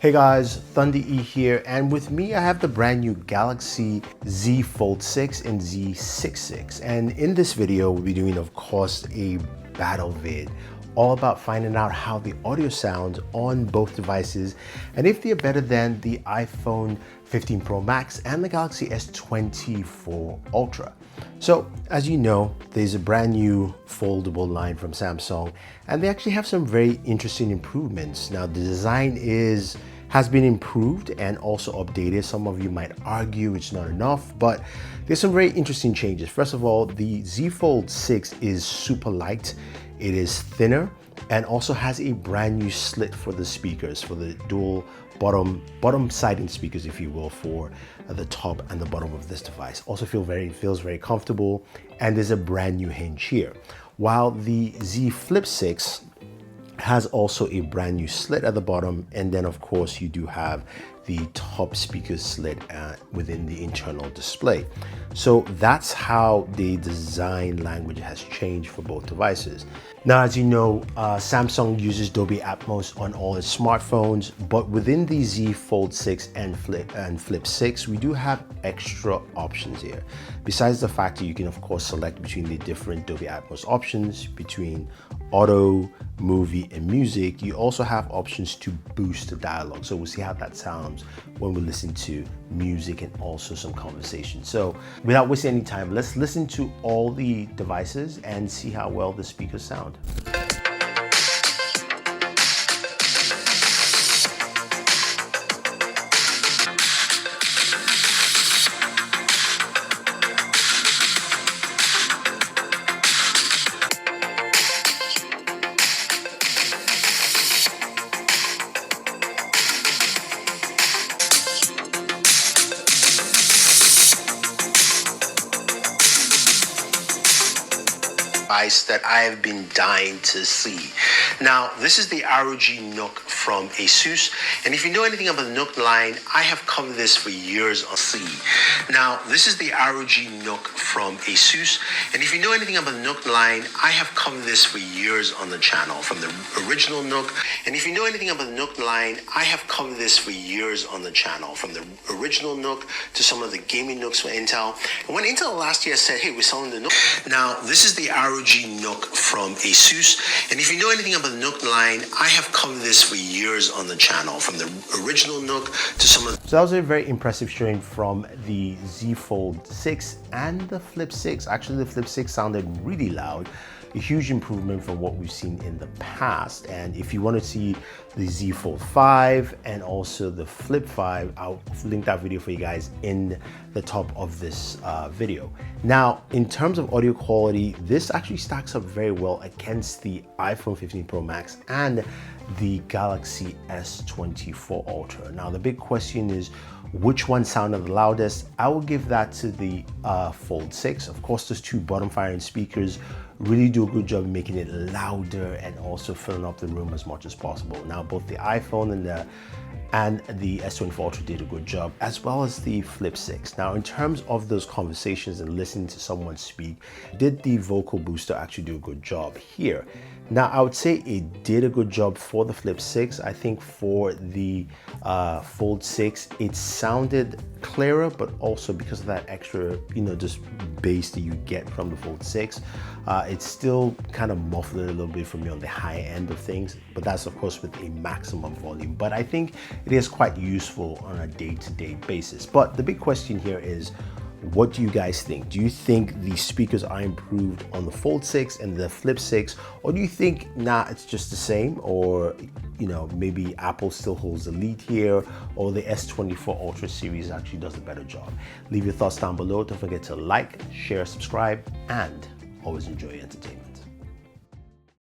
Hey guys, Thunder E here, and with me I have the brand new Galaxy Z Fold 6 and Z66. And in this video, we'll be doing, of course, a battle vid, all about finding out how the audio sounds on both devices and if they're better than the iPhone 15 Pro Max and the Galaxy S24 Ultra. So, as you know, there's a brand new foldable line from Samsung, and they actually have some very interesting improvements. Now, the design has been improved and also updated. Some of you might argue it's not enough, but there's some very interesting changes. First of all, the Z Fold 6 is super light. It is thinner and also has a brand new slit for the speakers, for the dual bottom siding speakers, if you will, for the top and the bottom of this device. Also feels very comfortable, and there's a brand new hinge here. While the Z Flip 6 has also a brand new slit at the bottom, and then of course you do have the top speaker slit within the internal display. So that's how the design language has changed for both devices. Now, as you know, Samsung uses Dolby Atmos on all its smartphones, but within the Z Fold 6 and Flip 6, we do have extra options here. Besides the fact that you can of course select between the different Dolby Atmos options, between auto, movie, and music, you also have options to boost the dialogue. So we'll see how that sounds when we listen to music and also some conversation. So without wasting any time, let's listen to all the devices and see how well the speakers sound. That I have been dying to see. Now, this is the ROG Nook from ASUS, and if you know anything about the Nook line, I have covered this for years on C. Now, this is the ROG Nook from ASUS, and if you know anything about the Nook line, I have covered this for years on the channel, from the original Nook. And if you know anything about the Nook line, I have covered this for years on the channel, from the original Nook to some of the gaming Nooks for Intel. And when Intel last year said, hey, we're selling the Nook. Now, this is the ROG Nook from ASUS, and if you know anything about the Nook line, I have covered this for years on the channel, from the original Nook to some of the... So that was a very impressive showing from the Z Fold 6 and the Flip 6. Actually, the Flip 6 sounded really loud. A huge improvement from what we've seen in the past. And if you want to see the Z Fold 5 and also the Flip 5, I'll link that video for you guys in the top of this video. Now, in terms of audio quality, this actually stacks up very well against the iPhone 15 Pro Max and the Galaxy S24 Ultra. Now, the big question is, which one sounded the loudest? I will give that to the Fold 6. Of course, those two bottom firing speakers really do a good job making it louder and also filling up the room as much as possible. Now, both the iPhone and the S24 Ultra did a good job, as well as the Flip 6. Now, in terms of those conversations and listening to someone speak, did the vocal booster actually do a good job here? Now, I would say it did a good job for the Flip 6. I think for the Fold 6, it sounded clearer, but also because of that extra, just bass that you get from the Fold 6, it's still kind of muffled a little bit for me on the high end of things, but that's of course with a maximum volume. But I think it is quite useful on a day-to-day basis. But the big question here is, what do you guys think? Do you think the speakers are improved on the Fold 6 and the Flip 6? Or do you think, nah, it's just the same? Or, maybe Apple still holds the lead here, or the S24 Ultra series actually does a better job? Leave your thoughts down below. Don't forget to like, share, subscribe, and always enjoy your entertainment.